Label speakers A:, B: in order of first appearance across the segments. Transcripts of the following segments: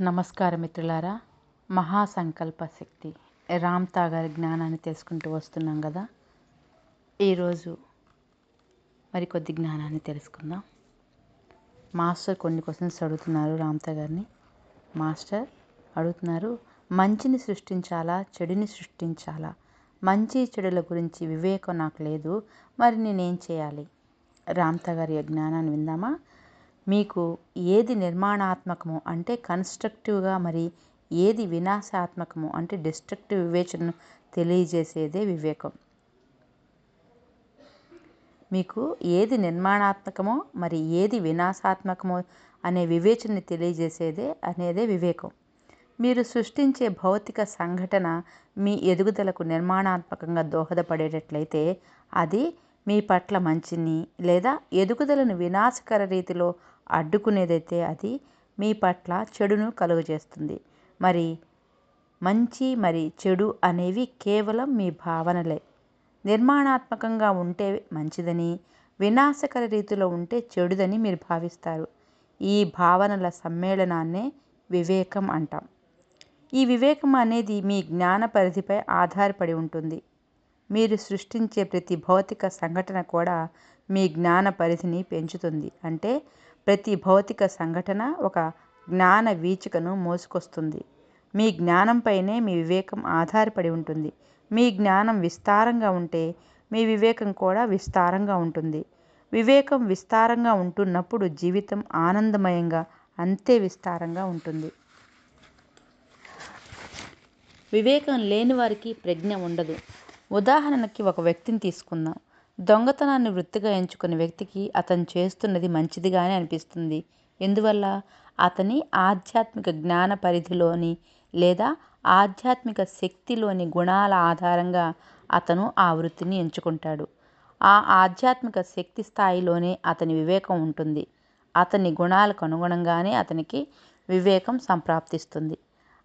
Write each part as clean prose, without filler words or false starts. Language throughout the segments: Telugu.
A: నమస్కారం మిత్రులారా. మహాసంకల్ప శక్తి రామ్తా గారి జ్ఞానాన్ని తెలుసుకుంటూ వస్తున్నాం కదా. ఈరోజు మరికొద్ది జ్ఞానాన్ని తెలుసుకుందాం. మాస్టర్ కొన్ని క్వశ్చన్స్ అడుగుతున్నారు రామ్తా గారిని. మాస్టర్ అడుగుతున్నారు, మంచిని సృష్టించాలా చెడుని సృష్టించాలా? మంచి చెడుల గురించి వివేకం నాకు లేదు, మరి నేనేం చేయాలి? రామ్తా గారి జ్ఞానాన్ని విందామా? మీకు ఏది నిర్మాణాత్మకమో అంటే కన్స్ట్రక్టివ్గా, మరి ఏది వినాశాత్మకమో అంటే డిస్ట్రక్టివ్ వివేచనను తెలియజేసేదే వివేకం. మీకు ఏది నిర్మాణాత్మకమో మరి ఏది వినాశాత్మకమో అనే వివేచనని తెలియజేసేదే అనేదే వివేకం. మీరు సృష్టించే భౌతిక సంఘటన మీ ఎదుగుదలకు నిర్మాణాత్మకంగా దోహదపడేటట్లయితే అది మీ పట్ల మంచిని, లేదా ఎదుగుదలను వినాశకర రీతిలో అడ్డుకునేదైతే అది మీ పట్ల చెడును కలుగజేస్తుంది. మరి మంచి మరి చెడు అనేవి కేవలం మీ భావనలే. నిర్మాణాత్మకంగా ఉంటే మంచిదని, వినాశకర రీతిలో ఉంటే చెడుదని మీరు భావిస్తారు. ఈ భావనల సమ్మేళనాన్నే వివేకం అంటాం. ఈ వివేకం అనేది మీ జ్ఞాన పరిధిపై ఆధారపడి ఉంటుంది. మీరు సృష్టించే ప్రతి భౌతిక సంఘటన కూడా మీ జ్ఞాన పరిధిని పెంచుతుంది. అంటే ప్రతి భౌతిక సంఘటన ఒక జ్ఞాన వీచికను మోసుకొస్తుంది. మీ జ్ఞానంపైనే మీ వివేకం ఆధారపడి ఉంటుంది. మీ జ్ఞానం విస్తారంగా ఉంటే మీ వివేకం కూడా విస్తారంగా ఉంటుంది. వివేకం విస్తారంగా ఉంటున్నప్పుడు జీవితం ఆనందమయంగా, అంతే విస్తారంగా ఉంటుంది. వివేకం లేని వారికి ప్రజ్ఞ ఉండదు. ఉదాహరణకి ఒక వ్యక్తిని తీసుకుందాం. దొంగతనాన్ని వృత్తిగా ఎంచుకున్న వ్యక్తికి అతను చేస్తున్నది మంచిదిగానే అనిపిస్తుంది. ఎందువల్ల? అతని ఆధ్యాత్మిక జ్ఞాన పరిధిలోని లేదా ఆధ్యాత్మిక శక్తిలోని గుణాల ఆధారంగా అతను ఆ వృత్తిని ఎంచుకుంటాడు. ఆ ఆధ్యాత్మిక శక్తి స్థాయిలోనే అతని వివేకం ఉంటుంది. అతని గుణాలకు అనుగుణంగానే అతనికి వివేకం సంప్రాప్తిస్తుంది.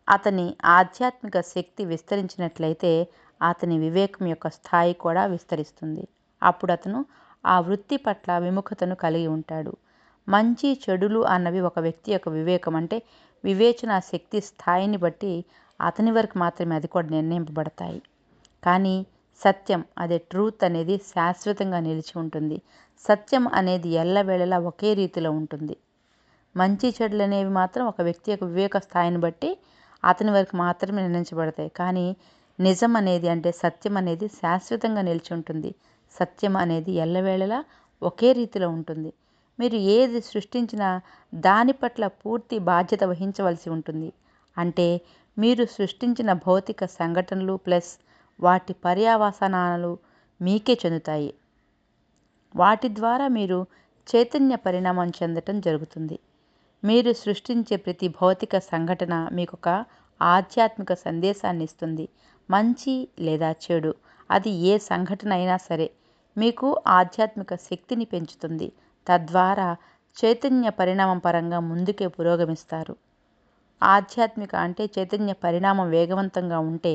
A: అతని ఆధ్యాత్మిక శక్తి విస్తరించినట్లయితే అతని వివేకం యొక్క స్థాయి కూడా విస్తరిస్తుంది. అప్పుడు అతను ఆ వృత్తి పట్ల విముఖతను కలిగి ఉంటాడు. మంచి చెడులు అన్నవి ఒక వ్యక్తి యొక్క వివేకం అంటే వివేచన శక్తి స్థాయిని బట్టి అతని వరకు మాత్రమే అది కూడా నిర్ణయింపబడతాయి. కానీ సత్యం, అదే ట్రూత్ అనేది శాశ్వతంగా నిలిచి ఉంటుంది. సత్యం అనేది ఎల్లవేళలా ఒకే రీతిలో ఉంటుంది. మంచి చెడులు అనేవి మాత్రం ఒక వ్యక్తి యొక్క వివేక స్థాయిని బట్టి అతని వరకు మాత్రమే నిర్ణయించబడతాయి. కానీ నిజం అనేది అంటే సత్యం అనేది శాశ్వతంగా నిలిచి ఉంటుంది. సత్యం అనేది ఎల్లవేళలా ఒకే రీతిలో ఉంటుంది. మీరు ఏది సృష్టించినా దాని పట్ల పూర్తి బాధ్యత వహించవలసి ఉంటుంది. అంటే మీరు సృష్టించిన భౌతిక సంఘటనలు ప్లస్ వాటి పర్యవసానాలు మీకే చెందుతాయి. వాటి ద్వారా మీరు చైతన్య పరిణామం చెందటం జరుగుతుంది. మీరు సృష్టించే ప్రతి భౌతిక సంఘటన మీకు ఒక ఆధ్యాత్మిక సందేశాన్ని ఇస్తుంది. మంచి లేదా చెడు, అది ఏ సంఘటన అయినా సరే మీకు ఆధ్యాత్మిక శక్తిని పెంచుతుంది. తద్వారా చైతన్య పరిణామం పరంగా ముందుకే పురోగమిస్తారు. ఆధ్యాత్మిక అంటే చైతన్య పరిణామం వేగవంతంగా ఉంటే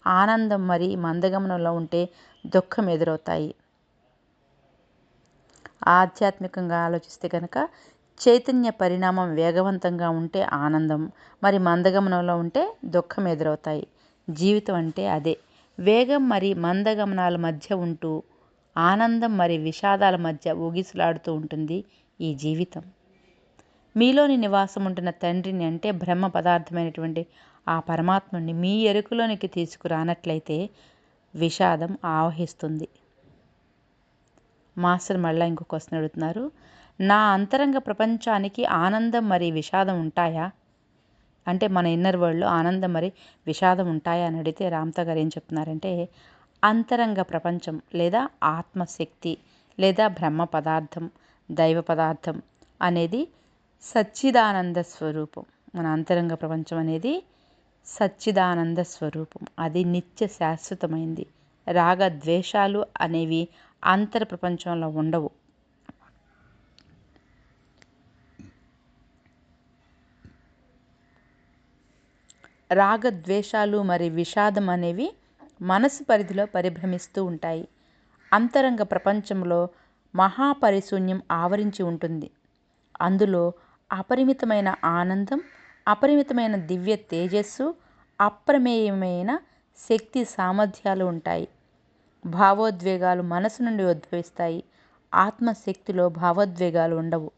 A: ఆనందం, మరి మందగమనంలో ఉంటే దుఃఖం ఎదురవుతాయి. ఆధ్యాత్మికంగా ఆలోచిస్తే కనుక చైతన్య పరిణామం వేగవంతంగా ఉంటే ఆనందం, మరి మందగమనంలో ఉంటే దుఃఖం ఎదురవుతాయి. జీవితం అంటే అదే. వేగం మరి మందగమనాల మధ్య ఉంటూ ఆనందం మరి విషాదాల మధ్య ఊగిసలాడుతూ ఉంటుంది ఈ జీవితం. మీలోని నివాసం ఉంటున్న తండ్రిని అంటే బ్రహ్మ పదార్థమైనటువంటి ఆ పరమాత్ముని మీ ఎరుకలోనికి తీసుకురానట్లయితే విషాదం ఆవహిస్తుంది. మాస్టర్ మళ్ళీ ఇంకో క్వశ్చన్ అడుగుతున్నారు. నా అంతరంగ ప్రపంచానికి ఆనందం మరి విషాదం ఉంటాయా? అంటే మన ఇన్నర్ వరల్డ్లో ఆనందం మరి విషాదం ఉంటాయా అని అడిగితే రామ్తా గారు ఏం చెప్తున్నారంటే, అంతరంగ ప్రపంచం లేదా ఆత్మశక్తి లేదా బ్రహ్మ పదార్థం, దైవ పదార్థం అనేది సచ్చిదానంద స్వరూపం. మన అంతరంగ ప్రపంచం అనేది సచ్చిదానంద స్వరూపం. అది నిత్య శాశ్వతమైంది. రాగద్వేషాలు అనేవి అంతర ప్రపంచంలో ఉండవు. రాగద్వేషాలు మరి విషాదం అనేవి మనసు పరిధిలో పరిభ్రమిస్తూ ఉంటాయి. అంతరంగ ప్రపంచంలో మహాపరిశూన్యం ఆవరించి ఉంటుంది. అందులో అపరిమితమైన ఆనందం అపరిమితమైన దివ్య తేజస్సు, అప్రమేయమైన శక్తి సామర్థ్యాలు ఉంటాయి. భావోద్వేగాలు మనసు నుండి ఉద్భవిస్తాయి. ఆత్మశక్తిలో భావోద్వేగాలు ఉండవు.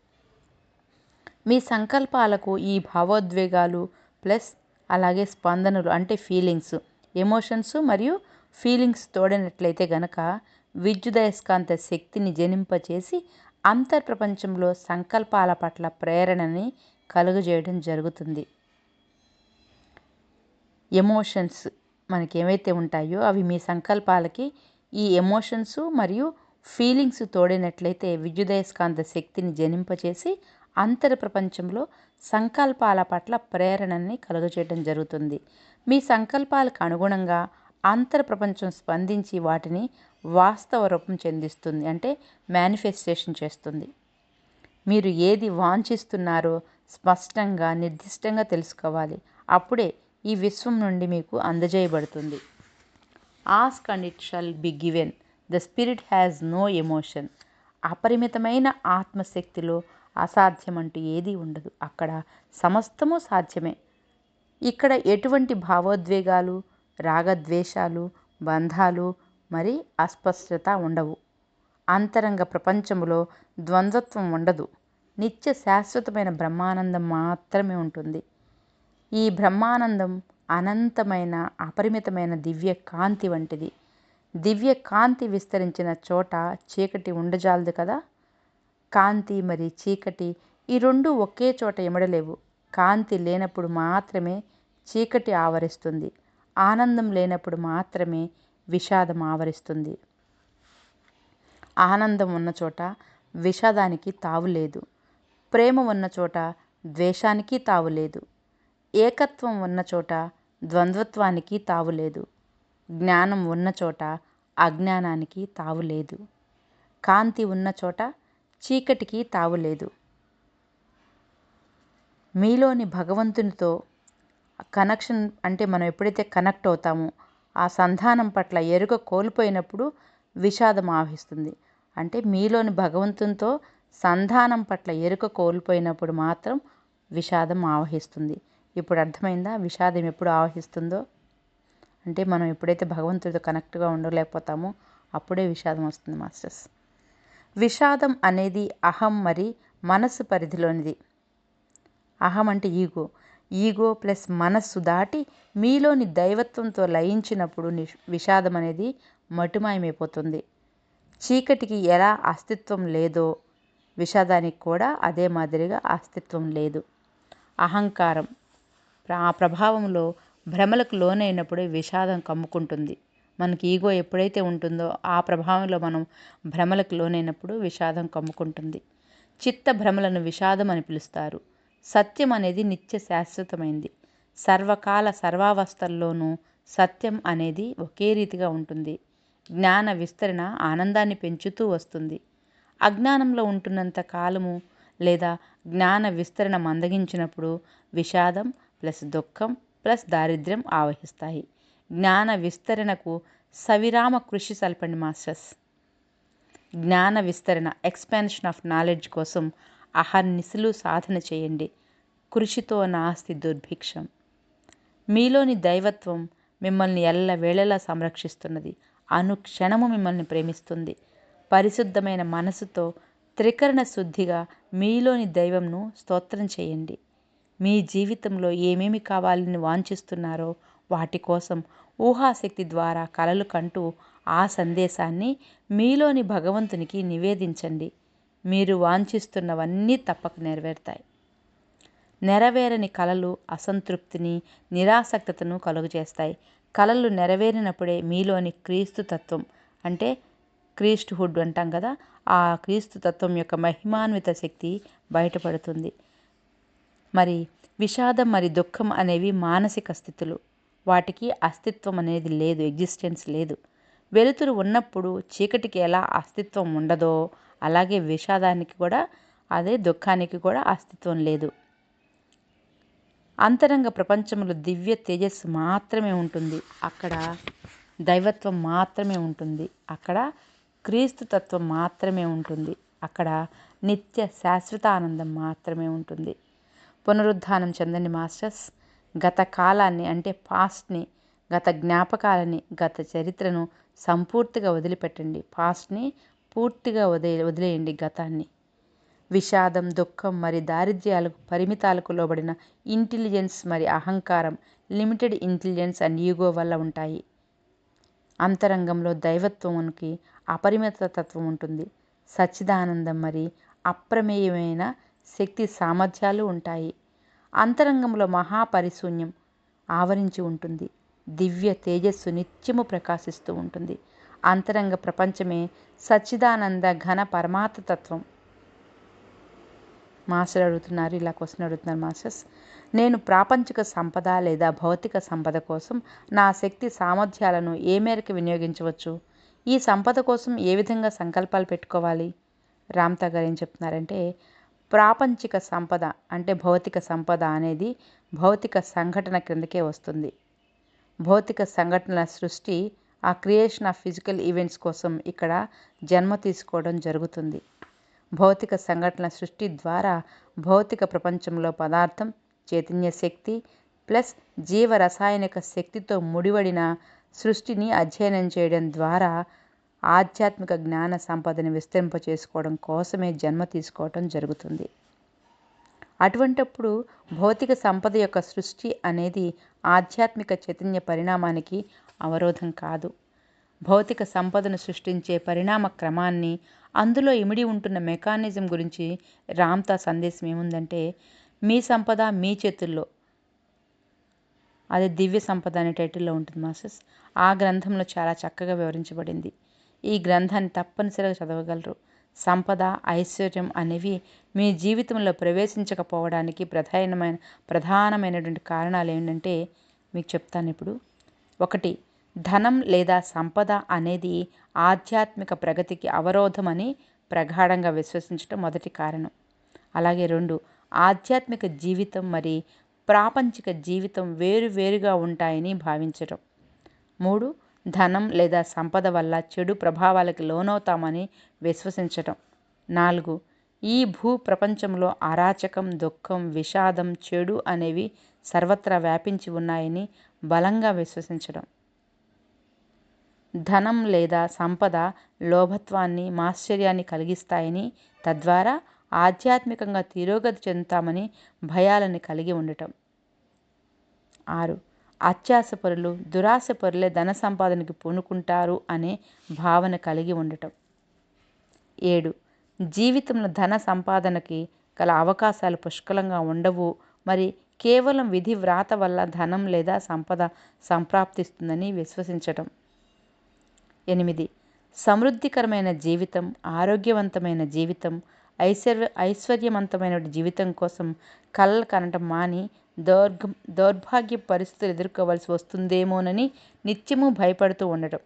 A: మీ సంకల్పాలకు ఈ భావోద్వేగాలు ప్లస్ అలాగే స్పందనలు అంటే ఫీలింగ్స్, ఎమోషన్స్ మరియు ఫీలింగ్స్ తోడినట్లయితే గనక విద్యుదయస్కాంత శక్తిని జనింపచేసి అంతర్ప్రపంచంలో సంకల్పాల పట్ల ప్రేరణని కలుగజేయడం జరుగుతుంది. ఎమోషన్స్ మనకి ఏవైతే ఉంటాయో అవి మీ సంకల్పాలకి ఈ ఎమోషన్స్ మరియు ఫీలింగ్స్ తోడినట్లయితే విద్యుదయస్కాంత శక్తిని జనింపచేసి అంతర్ ప్రపంచంలో సంకల్పాల పట్ల ప్రేరణని కలుగజేయడం జరుగుతుంది. మీ సంకల్పాలకు అనుగుణంగా అంతర్ ప్రపంచం స్పందించి వాటిని వాస్తవ రూపం చెందిస్తుంది, అంటే మేనిఫెస్టేషన్ చేస్తుంది. మీరు ఏది వాంఛిస్తున్నారో స్పష్టంగా నిర్దిష్టంగా తెలుసుకోవాలి. అప్పుడే ఈ విశ్వం నుండి మీకు అందజేయబడుతుంది. Ask and it shall be given. The spirit has no emotion. అపరిమితమైన ఆత్మశక్తిలో అసాధ్యం అంటూ ఏదీ ఉండదు. అక్కడ సమస్తము సాధ్యమే. ఇక్కడ ఎటువంటి భావోద్వేగాలు, రాగద్వేషాలు, బంధాలు మరి అస్పష్టత ఉండవు. అంతరంగ ప్రపంచంలో ద్వంద్వత్వం ఉండదు. నిత్య శాశ్వతమైన బ్రహ్మానందం మాత్రమే ఉంటుంది. ఈ బ్రహ్మానందం అనంతమైన అపరిమితమైన దివ్య కాంతి వంటిది. దివ్య కాంతి విస్తరించిన చోట చీకటి ఉండజాలదు కదా. కాంతి మరి చీకటి ఈ రెండు ఒకే చోట ఇమడలేవు. కాంతి లేనప్పుడు మాత్రమే చీకటి ఆవరిస్తుంది. ఆనందం లేనప్పుడు మాత్రమే విషాదం ఆవరిస్తుంది. ఆనందం ఉన్న చోట విషాదానికి తావులేదు. ప్రేమ ఉన్న చోట ద్వేషానికి తావులేదు. ఏకత్వం ఉన్న చోట ద్వంద్వత్వానికి తావులేదు. జ్ఞానం ఉన్న చోట అజ్ఞానానికి తావులేదు. కాంతి ఉన్న చోట చీకటికి తావులేదు. మీలోని భగవంతునితో కనెక్షన్ అంటే మనం ఎప్పుడైతే కనెక్ట్ అవుతామో ఆ సంధానం పట్ల ఎరుక కోల్పోయినప్పుడు విషాదం ఆవహిస్తుంది. అంటే మీలోని భగవంతునితో సంధానం పట్ల ఎరుక కోల్పోయినప్పుడు మాత్రం విషాదం ఆవహిస్తుంది. ఇప్పుడు అర్థమైందా విషాదం ఎప్పుడు ఆవహిస్తుందో? అంటే మనం ఎప్పుడైతే భగవంతుడితో కనెక్ట్గా ఉండలేకపోతామో అప్పుడే విషాదం వస్తుంది మాస్టర్స్. విషాదం అనేది అహం మరి మనస్సు పరిధిలోనిది. అహం అంటే ఈగో ప్లస్ మనస్సు దాటి మీలోని దైవత్వంతో లయించినప్పుడు విషాదం అనేది మటుమాయమైపోతుంది. చీకటికి ఎలా అస్తిత్వం లేదో విషాదానికి కూడా అదే మాదిరిగా అస్తిత్వం లేదు. అహంకారం ఆ ప్రభావంలో భ్రమలకు లోనైనప్పుడే విషాదం కమ్ముకుంటుంది. మనకి ఈగో ఎప్పుడైతే ఉంటుందో ఆ ప్రభావంలో మనం భ్రమలకు లోనైనప్పుడు విషాదం కమ్ముకుంటుంది. చిత్త భ్రమలను విషాదం అని పిలుస్తారు. సత్యం అనేది నిత్య శాశ్వతమైంది. సర్వకాల సర్వావస్థల్లోనూ సత్యం అనేది ఒకే రీతిగా ఉంటుంది. జ్ఞాన విస్తరణ ఆనందాన్ని పెంచుతూ వస్తుంది. అజ్ఞానంలో ఉంటున్నంత కాలము లేదా జ్ఞాన విస్తరణ మందగించినప్పుడు విషాదం ప్లస్ దుఃఖం ప్లస్ దారిద్ర్యం ఆవహిస్తాయి. జ్ఞాన విస్తరణకు సవిరామ కృషి సల్పండి మాస్టర్స్. జ్ఞాన విస్తరణ ఎక్స్పాన్షన్ ఆఫ్ నాలెడ్జ్ కోసం అహర్నిశలు సాధన చేయండి. కృషితో నాస్తి దుర్భిక్షం. మీలోని దైవత్వం మిమ్మల్ని ఎల్లవేళలా సంరక్షిస్తున్నది. అనుక్షణము మిమ్మల్ని ప్రేమిస్తుంది. పరిశుద్ధమైన మనసుతో త్రికరణ శుద్ధిగా మీలోని దైవంను స్తోత్రం చేయండి. మీ జీవితంలో ఏమేమి కావాలని వాంఛిస్తున్నారో వాటి కోసం ఊహాశక్తి ద్వారా కలలు కంటూ ఆ సందేశాన్ని మీలోని భగవంతునికి నివేదించండి. మీరు వాంఛిస్తున్నవన్నీ తప్పక నెరవేరుతాయి. నెరవేరని కలలు అసంతృప్తిని, నిరాసక్తతను కలుగజేస్తాయి. కలలు నెరవేరినప్పుడే మీలోని క్రీస్తు తత్వం అంటే క్రీస్ట్హుడ్ అంటాం కదా, ఆ క్రీస్తు తత్వం యొక్క మహిమాన్విత శక్తి బయటపడుతుంది. మరి విషాదం మరి దుఃఖం అనేవి మానసిక స్థితులు. వాటికి అస్తిత్వం అనేది లేదు, ఎగ్జిస్టెన్స్ లేదు. వెలుతురు ఉన్నప్పుడు చీకటికి ఎలా అస్తిత్వం ఉండదో అలాగే విషాదానికి కూడా అదే దుఃఖానికి కూడా అస్తిత్వం లేదు. అంతరంగ ప్రపంచంలో దివ్య తేజస్సు మాత్రమే ఉంటుంది. అక్కడ దైవత్వం మాత్రమే ఉంటుంది. అక్కడ క్రీస్తు తత్వం మాత్రమే ఉంటుంది. అక్కడ నిత్య శాశ్వత ఆనందం మాత్రమే ఉంటుంది. పునరుద్ధానం చెందండి మాస్టర్స్. గత కాలాన్ని అంటే పాస్ట్ని, గత జ్ఞాపకాలని, గత చరిత్రను సంపూర్తిగా వదిలిపెట్టండి. పాస్ట్ని పూర్తిగా వదిలేయండి గతాన్ని. విషాదం, దుఃఖం మరి దారిద్ర్యాలకు, పరిమితాలకు లోబడిన ఇంటెలిజెన్స్ మరి అహంకారం, లిమిటెడ్ ఇంటెలిజెన్స్ అండ్ ఈగో వల్ల ఉంటాయి. అంతరంగంలో దైవత్వానికి అపరిమిత తత్వం ఉంటుంది. సచ్చిదానందం మరి అప్రమేయమైన శక్తి సామర్థ్యాలు ఉంటాయి. అంతరంగంలో మహాపరిశూన్యం ఆవరించి ఉంటుంది. దివ్య తేజస్సు నిత్యము ప్రకాశిస్తూ ఉంటుంది. అంతరంగ ప్రపంచమే సచ్చిదానంద ఘన పరమాత్మ తత్వం. మాస్టర్ అడుగుతున్నారు, ఇలా క్వశ్చన్ అడుగుతున్నారు మాస్టర్స్. నేను ప్రాపంచిక సంపద లేదా భౌతిక సంపద కోసం నా శక్తి సామర్థ్యాలను ఏ మేరకు వినియోగించవచ్చు? ఈ సంపద కోసం ఏ విధంగా సంకల్పాలు పెట్టుకోవాలి? రామ్తా గారు ఏం చెప్తున్నారంటే, ప్రాపంచిక సంపద అంటే భౌతిక సంపద అనేది భౌతిక సంఘటన క్రిందకే వస్తుంది. భౌతిక సంఘటనల సృష్టి, ఆ క్రియేషన్ ఆఫ్ ఫిజికల్ ఈవెంట్స్ కోసం ఇక్కడ జన్మ తీసుకోవడం జరుగుతుంది. భౌతిక సంఘటనల సృష్టి ద్వారా భౌతిక ప్రపంచంలో పదార్థం, చైతన్య శక్తి ప్లస్ జీవరసాయనిక శక్తితో ముడివడిన సృష్టిని అధ్యయనం చేయడం ద్వారా ఆధ్యాత్మిక జ్ఞాన సంపదని విస్తరింపచేసుకోవడం కోసమే జన్మ తీసుకోవడం జరుగుతుంది. అటువంటప్పుడు భౌతిక సంపద యొక్క సృష్టి అనేది ఆధ్యాత్మిక చైతన్య పరిణామానికి అవరోధం కాదు. భౌతిక సంపదను సృష్టించే పరిణామ క్రమాన్ని, అందులో ఇమిడి ఉంటున్న మెకానిజం గురించి రామ్తా సందేశం ఏముందంటే, మీ సంపద మీ చేతుల్లో, అదే దివ్య సంపద అనే టైటిల్లో ఉంటుంది మాస్టర్స్. ఆ గ్రంథంలో చాలా చక్కగా వివరించబడింది. ఈ గ్రంథాన్ని తప్పనిసరిగా చదవగలరు. సంపద, ఐశ్వర్యం అనేవి మీ జీవితంలో ప్రవేశించకపోవడానికి ప్రధానమైనటువంటి కారణాలు ఏంటంటే మీకు చెప్తాను ఇప్పుడు. 1, ధనం లేదా సంపద అనేది ఆధ్యాత్మిక ప్రగతికి అవరోధమని ప్రగాఢంగా విశ్వసించడం మొదటి కారణం. అలాగే 2, ఆధ్యాత్మిక జీవితం మరి ప్రాపంచిక జీవితం వేరువేరుగా ఉంటాయని భావించడం. 3, ధనం లేదా సంపద వల్ల చెడు ప్రభావాలకు లోనవుతామని విశ్వసించడం. 4, ఈ భూ ప్రపంచంలో అరాచకం, దుఃఖం, విషాదం, చెడు అనేవి సర్వత్రా వ్యాపించి ఉన్నాయని బలంగా విశ్వసించడం. ధనం లేదా సంపద లోభత్వాన్ని, మాశ్చర్యాన్ని కలిగిస్తాయని, తద్వారా ఆధ్యాత్మికంగా తిరోగతి చెందుతామని భయాలని కలిగి ఉండటం. 6, అత్యాశపరులు, దురాశపరులే ధన సంపాదనకి పూనుకుంటారు అనే భావన కలిగి ఉండటం. 7, జీవితంలో ధన సంపాదనకి గల అవకాశాలు పుష్కలంగా ఉండవు, మరి కేవలం విధి వ్రాత వల్ల ధనం లేదా సంపద సంప్రాప్తిస్తుందని విశ్వసించటం. 8, సమృద్ధికరమైన జీవితం, ఆరోగ్యవంతమైన జీవితం, ఐశ్వర్యవంతమైన జీవితం కోసం కలలు కనటం మాని దౌర్భాగ్య పరిస్థితులు ఎదుర్కోవాల్సి వస్తుందేమోనని నిత్యము భయపడుతూ ఉండటం.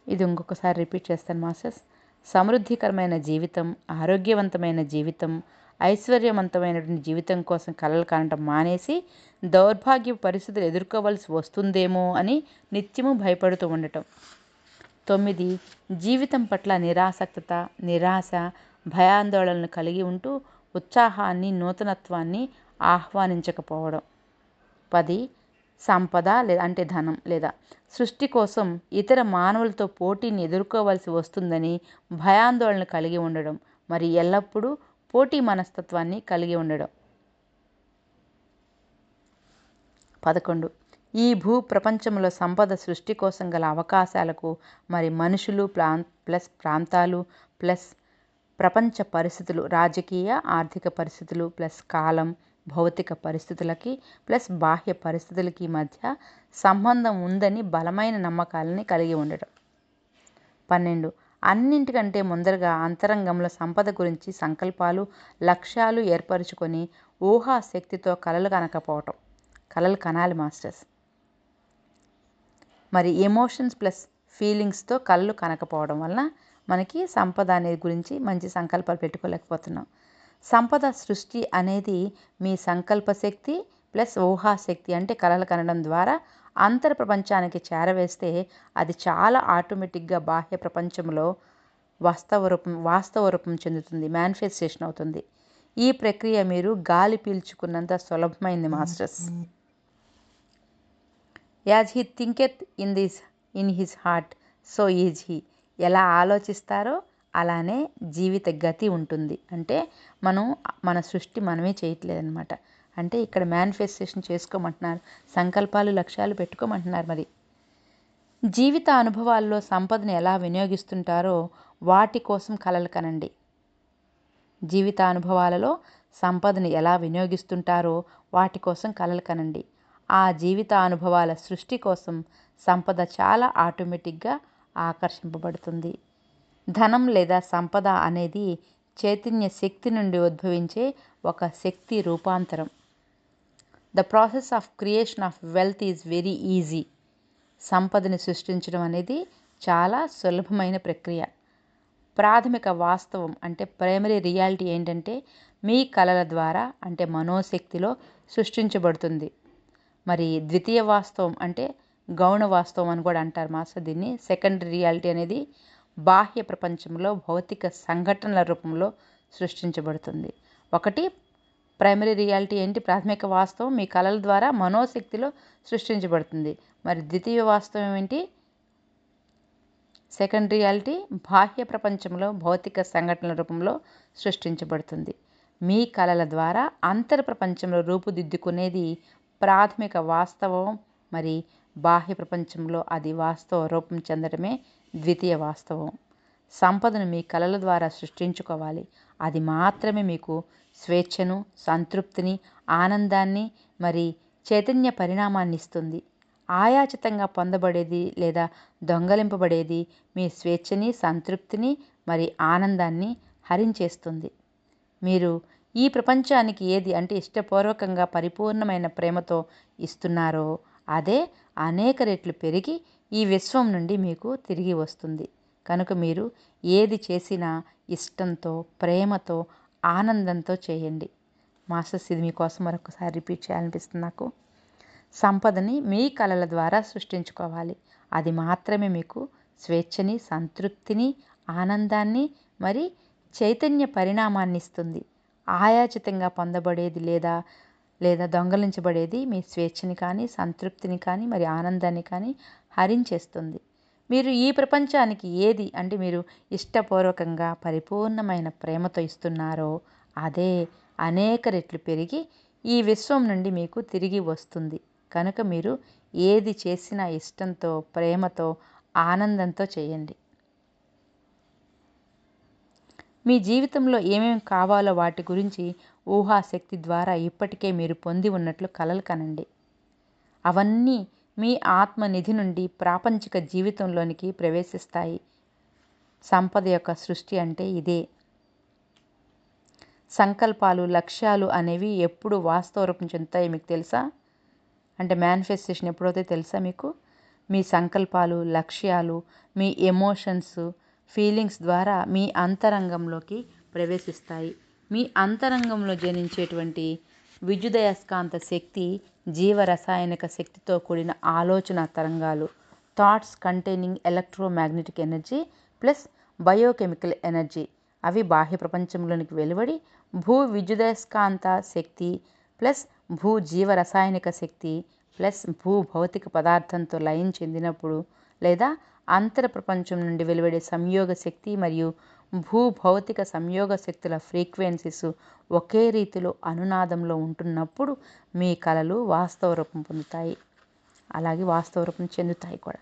A: ఇది ఇంకొకసారి రిపీట్ చేస్తాను మాస్టర్స్. సమృద్ధికరమైన జీవితం, ఆరోగ్యవంతమైన జీవితం, ఐశ్వర్యవంతమైనటువంటి జీవితం కోసం కలలు కనటం మానేసి దౌర్భాగ్య పరిస్థితులు ఎదుర్కోవాల్సి వస్తుందేమో అని నిత్యము భయపడుతూ ఉండటం. 9, జీవితం పట్ల నిరాసక్తత, నిరాశ, భయాందోళనలు కలిగి ఉంటూ ఉత్సాహాన్ని, నూతనత్వాన్ని ఆహ్వానించకపోవడం. 10, సంపద అంటే ధనం లేదా సృష్టి కోసం ఇతర మానవులతో పోటీని ఎదుర్కోవాల్సి వస్తుందని భయాందోళన కలిగి ఉండడం, మరి ఎల్లప్పుడూ పోటీ మనస్తత్వాన్ని కలిగి ఉండడం. 11, ఈ భూ ప్రపంచంలో సంపద సృష్టి కోసం గల అవకాశాలకు మరి మనుషులు ప్లస్ ప్రాంతాలు ప్లస్ ప్రపంచ పరిస్థితులు, రాజకీయ ఆర్థిక పరిస్థితులు ప్లస్ కాలం, భౌతిక పరిస్థితులకి ప్లస్ బాహ్య పరిస్థితులకి మధ్య సంబంధం ఉందని బలమైన నమ్మకాలని కలిగి ఉండటం. 12, అన్నింటికంటే ముందరగా అంతరంగంలో సంపద గురించి సంకల్పాలు, లక్ష్యాలు ఏర్పరచుకొని ఊహాశక్తితో కలలు కనాలి మాస్టర్స్. మరి ఎమోషన్స్ ప్లస్ ఫీలింగ్స్తో కళ్ళు కనకపోవడం వలన మనకి సంపద అనేది గురించి మంచి సంకల్పాలు పెట్టుకోలేకపోతున్నాం. సంపద సృష్టి అనేది మీ సంకల్ప శక్తి ప్లస్ ఊహాశక్తి అంటే కలలు కనడం ద్వారా అంతర్ ప్రపంచానికి చేరవేస్తే అది చాలా ఆటోమేటిక్గా బాహ్య ప్రపంచంలో వాస్తవ రూపం చెందుతుంది, మేనిఫెస్టేషన్ అవుతుంది. ఈ ప్రక్రియ మీరు గాలి పీల్చుకున్నంత సులభమైంది masters. As he thinketh in his heart so is he. ఎలా ఆలోచిస్తారో అలానే జీవిత గతి ఉంటుంది. అంటే మన సృష్టి మనమే చేయట్లేదన్నమాట. అంటే ఇక్కడ మేనిఫెస్టేషన్ చేసుకోమంటున్నారు, సంకల్పాలు లక్ష్యాలు పెట్టుకోమంటున్నారు. మరి జీవిత అనుభవాల్లో సంపదను ఎలా వినియోగిస్తుంటారో వాటి కోసం కలలు కనండి. జీవిత అనుభవాలలో సంపదను ఎలా వినియోగిస్తుంటారో వాటి కోసం కలలు కనండి. ఆ జీవిత అనుభవాల సృష్టి కోసం సంపద చాలా ఆటోమేటిక్గా ఆకర్షింపబడుతుంది. ధనం లేదా సంపద అనేది చైతన్య శక్తి నుండి ఉద్భవించే ఒక శక్తి రూపాంతరం. The process of creation of wealth is very easy. సంపదని సృష్టించడం అనేది చాలా సులభమైన ప్రక్రియ. ప్రాథమిక వాస్తవం అంటే ప్రైమరీ రియాలిటీ ఏంటంటే మీ కలల ద్వారా అంటే మనోశక్తిలో సృష్టించబడుతుంది. మరి ద్వితీయ వాస్తవం అంటే గౌణ వాస్తవం అని కూడా అంటారు మాస్టర్ దీన్ని. సెకండరీ రియాలిటీ అనేది బాహ్య ప్రపంచంలో భౌతిక సంఘటనల రూపంలో సృష్టించబడుతుంది. ఒకటి ప్రైమరీ రియాలిటీ ఏంటి? ప్రాథమిక వాస్తవం మీ కళల ద్వారా మనోశక్తిలో సృష్టించబడుతుంది. మరి ద్వితీయ వాస్తవం ఏంటి? సెకండ్ రియాలిటీ బాహ్య ప్రపంచంలో భౌతిక సంఘటనల రూపంలో సృష్టించబడుతుంది. మీ కళల ద్వారా అంతర్ ప్రపంచంలో రూపుదిద్దుకునేది ప్రాథమిక వాస్తవం. మరి బాహ్య ప్రపంచంలో అది వాస్తవ రూపం చెందడమే ద్వితీయ వాస్తవం. సంపదను మీ కళల ద్వారా సృష్టించుకోవాలి. అది మాత్రమే మీకు స్వేచ్ఛను, సంతృప్తిని, ఆనందాన్ని మరి చైతన్య పరిణామాన్ని ఇస్తుంది. ఆయాచితంగా పొందబడేది లేదా దొంగలింపబడేది మీ స్వేచ్ఛని, సంతృప్తిని మరి ఆనందాన్ని హరించేస్తుంది. మీరు ఈ ప్రపంచానికి ఏది అంటే ఇష్టపూర్వకంగా పరిపూర్ణమైన ప్రేమతో ఇస్తున్నారో అదే అనేక రెట్లు పెరిగి ఈ విశ్వం నుండి మీకు తిరిగి వస్తుంది. కనుక మీరు ఏది చేసినా ఇష్టంతో, ప్రేమతో, ఆనందంతో చేయండి. మాస్టర్స్ ఇది మీకోసం మరొకసారి రిపీట్ చేయాలనిపిస్తుంది నాకు. సంపదని మీ కళల ద్వారా సృష్టించుకోవాలి. అది మాత్రమే మీకు స్వేచ్ఛని, సంతృప్తిని, ఆనందాన్ని మరి చైతన్య పరిణామాన్ని ఇస్తుంది. ఆయాచితంగా పొందబడేది లేదా దొంగలించబడేది మీ స్వేచ్ఛని కానీ, సంతృప్తిని కానీ మరి ఆనందాన్ని కానీ హరించేస్తుంది. మీరు ఈ ప్రపంచానికి ఏది అంటే మీరు ఇష్టపూర్వకంగా పరిపూర్ణమైన ప్రేమతో ఇస్తున్నారో అదే అనేక రెట్లు పెరిగి ఈ విశ్వం నుండి మీకు తిరిగి వస్తుంది. కనుక మీరు ఏది చేసినా ఇష్టంతో, ప్రేమతో, ఆనందంతో చేయండి. మీ జీవితంలో ఏమేమి కావాలో వాటి గురించి ఊహాశక్తి ద్వారా ఇప్పటికే మీరు పొంది ఉన్నట్లు కలలు కనండి. అవన్నీ మీ ఆత్మనిధి నుండి ప్రాపంచిక జీవితంలోనికి ప్రవేశిస్తాయి. సంపద యొక్క సృష్టి అంటే ఇదే. సంకల్పాలు, లక్ష్యాలు అనేవి ఎప్పుడు వాస్తవ రూపం చెందుతాయో మీకు తెలుసా? అంటే మేనిఫెస్టేషన్ ఎప్పుడైతే తెలుసా మీకు? మీ సంకల్పాలు, లక్ష్యాలు, మీ ఎమోషన్స్, ఫీలింగ్స్ ద్వారా మీ అంతరంగంలోకి ప్రవేశిస్తాయి. మీ అంతరంగంలో జనించేటువంటి విద్యుదయస్కాంత శక్తి జీవరసాయనిక శక్తితో కూడిన ఆలోచన తరంగాలు, thoughts containing electromagnetic energy plus biochemical energy, అవి బాహ్య ప్రపంచంలోనికి వెలువడి భూ విద్యుదయస్కాంత శక్తి ప్లస్ భూ జీవరసాయనిక శక్తి ప్లస్ భూ భౌతిక పదార్థంతో లయం చెందినప్పుడు లేదా అంతర ప్రపంచం నుండి వెలువడే సంయోగ శక్తి మరియు భూ భౌతిక సంయోగ శక్తుల ఫ్రీక్వెన్సీస్ ఒకే రీతిలో అనునాదంలో ఉంటున్నప్పుడు మీ కలలు వాస్తవ రూపం పొందుతాయి, అలాగే వాస్తవ రూపం చెందుతాయి కూడా.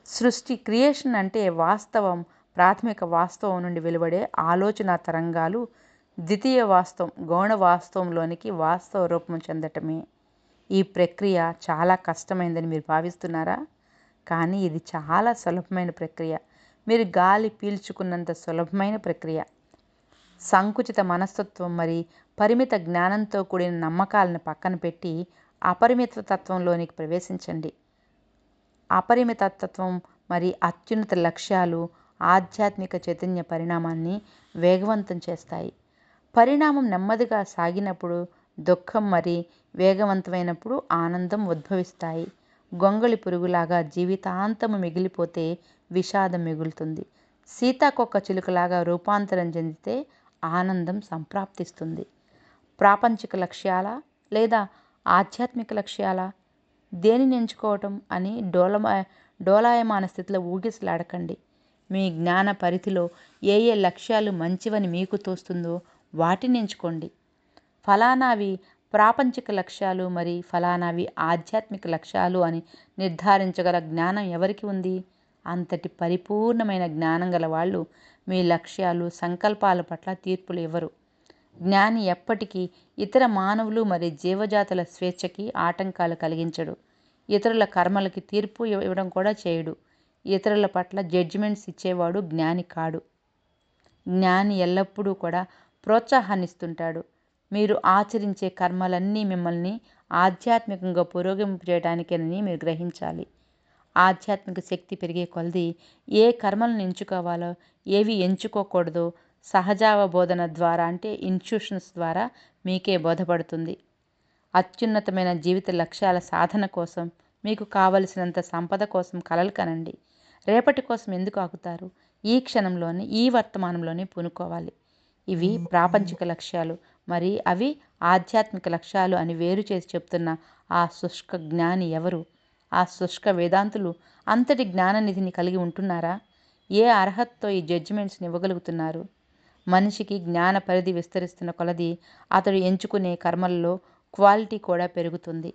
A: సృష్టి క్రియేషన్ అంటే వాస్తవం, ప్రాథమిక వాస్తవం నుండి వెలువడే ఆలోచన తరంగాలు ద్వితీయ వాస్తవం, గౌణ వాస్తవంలోనికి వాస్తవ రూపం చెందటమే. ఈ ప్రక్రియ చాలా కష్టమైందని మీరు భావిస్తున్నారా? కానీ ఇది చాలా సులభమైన ప్రక్రియ. మీరు గాలి పీల్చుకున్నంత సులభమైన ప్రక్రియ. సంకుచిత మనస్తత్వం మరి పరిమిత జ్ఞానంతో కూడిన నమ్మకాలను పక్కన పెట్టి అపరిమిత తత్వంలోనికి ప్రవేశించండి. అపరిమితత్వం మరి అత్యున్నత లక్ష్యాలు ఆధ్యాత్మిక చైతన్య పరిణామాన్ని వేగవంతం చేస్తాయి. పరిణామం నెమ్మదిగా సాగినప్పుడు దుఃఖం మరి వేగవంతమైనప్పుడు ఆనందం ఉద్భవిస్తాయి. గొంగళి పురుగులాగా జీవితాంతము మిగిలిపోతే విషాదం మిగులుతుంది. సీతాకొక చిలుకలాగా రూపాంతరం చెందితే ఆనందం సంప్రాప్తిస్తుంది. ప్రాపంచిక లక్ష్యాలా లేదా ఆధ్యాత్మిక లక్ష్యాలా? దేనిని ఎంచుకోవటం అని డోలాయమాన స్థితిలో ఊగిసలాడకండి. మీ జ్ఞాన పరిధిలో ఏ ఏ లక్ష్యాలు మంచివని మీకు తోస్తుందో వాటిని ఎంచుకోండి. ఫలానావి ప్రాపంచిక లక్ష్యాలు మరి ఫలానావి ఆధ్యాత్మిక లక్ష్యాలు అని నిర్ధారించగల జ్ఞానం ఎవరికి ఉంది? అంతటి పరిపూర్ణమైన జ్ఞానం గల వాళ్ళు మీ లక్ష్యాలు సంకల్పాల పట్ల తీర్పులు ఇవ్వరు. జ్ఞాని ఎప్పటికీ ఇతర మానవులు మరియు జీవజాతుల స్వేచ్ఛకి ఆటంకాలు కలిగించడు. ఇతరుల కర్మలకి తీర్పు ఇవ్వడం కూడా చేయడు. ఇతరుల పట్ల జడ్జిమెంట్స్ ఇచ్చేవాడు జ్ఞాని కాడు. జ్ఞాని ఎల్లప్పుడూ కూడా ప్రోత్సాహాన్నిస్తుంటాడు. మీరు ఆచరించే కర్మలన్నీ మిమ్మల్ని ఆధ్యాత్మికంగా పురోగమింపు చేయడానికేనని మీరు గ్రహించాలి. ఆధ్యాత్మిక శక్తి పెరిగే కొలది ఏ కర్మలను ఎంచుకోవాలో ఏవి ఎంచుకోకూడదో సహజావబోధన ద్వారా అంటే ఇన్స్టిట్యూషన్స్ ద్వారా మీకే బోధపడుతుంది. అత్యున్నతమైన జీవిత లక్ష్యాల సాధన కోసం మీకు కావలసినంత సంపద కోసం కలలు కనండి. రేపటి కోసం ఎందుకు ఆగుతారు? ఈ క్షణంలోనే ఈ వర్తమానంలోనే పూనుకోవాలి. ఇవి ప్రాపంచిక లక్ష్యాలు మరి అవి ఆధ్యాత్మిక లక్ష్యాలు అని వేరు చేసి చెప్తున్న ఆ శుష్క జ్ఞాని ఎవరు? ఆ శుష్క వేదాంతులు అంతటి జ్ఞాననిధిని కలిగి ఉంటున్నారా? ఏ అర్హతతో ఈ జడ్జిమెంట్స్ని ఇవ్వగలుగుతున్నారు? మనిషికి జ్ఞాన పరిధి విస్తరిస్తున్న కొలది అతడు ఎంచుకునే కర్మల్లో క్వాలిటీ కూడా పెరుగుతుంది.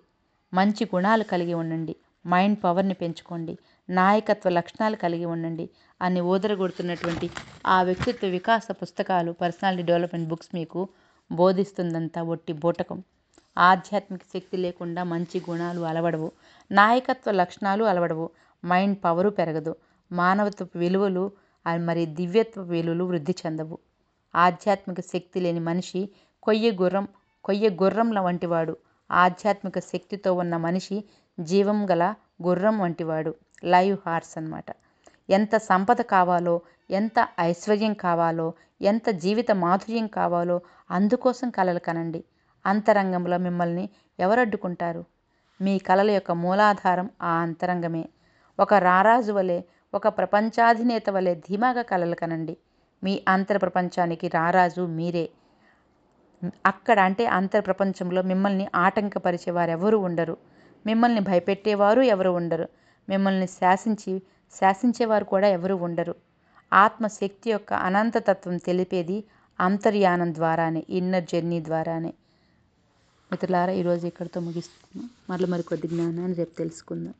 A: మంచి గుణాలు కలిగి ఉండండి, మైండ్ పవర్ని పెంచుకోండి, నాయకత్వ లక్షణాలు కలిగి ఉండండి అని ఊదరగొడుతున్నటువంటి ఆ వ్యక్తిత్వ వికాస పుస్తకాలు, పర్సనాలిటీ డెవలప్మెంట్ బుక్స్ మీకు బోధిస్తుందంతా ఒట్టి బూటకం. ఆధ్యాత్మిక శక్తి లేకుండా మంచి గుణాలు అలవడవు, నాయకత్వ లక్షణాలు అలవడవు, మైండ్ పవరు పెరగదు, మానవత్వపు విలువలు మరి దివ్యత్వ విలువలు వృద్ధి చెందవు. ఆధ్యాత్మిక శక్తి లేని మనిషి కొయ్య గుర్రంల వంటివాడు. ఆధ్యాత్మిక శక్తితో ఉన్న మనిషి జీవం గల గుర్రం వంటివాడు, లైవ్ హార్స్ అన్నమాట. ఎంత సంపద కావాలో, ఎంత ఐశ్వర్యం కావాలో, ఎంత జీవిత మాధుర్యం కావాలో అందుకోసం కలలు కనండి. అంతరంగంలో మిమ్మల్ని ఎవరు అడ్డుకుంటారు? మీ కలల యొక్క మూలాధారం ఆ అంతరంగమే. ఒక రారాజు వలె, ఒక ప్రపంచాధినేత వలె ధీమాగా కలలు కనండి. మీ అంతర్ ప్రపంచానికి రారాజు మీరే. అక్కడ అంటే అంతర్ ప్రపంచంలో మిమ్మల్ని ఆటంకపరిచే వారెవరూ ఉండరు. మిమ్మల్ని భయపెట్టేవారు ఎవరు ఉండరు. మిమ్మల్ని శాసించేవారు కూడా ఎవరు ఉండరు. ఆత్మశక్తి యొక్క అనంతతత్వం తెలిపేది అంతర్యానం ద్వారానే, ఇన్నర్ జర్నీ ద్వారానే. మిత్రులారా, ఈరోజు ఇక్కడితో ముగిస్తున్నాం. మరికొద్ది జ్ఞానాన్ని రేపు తెలుసుకుందాం.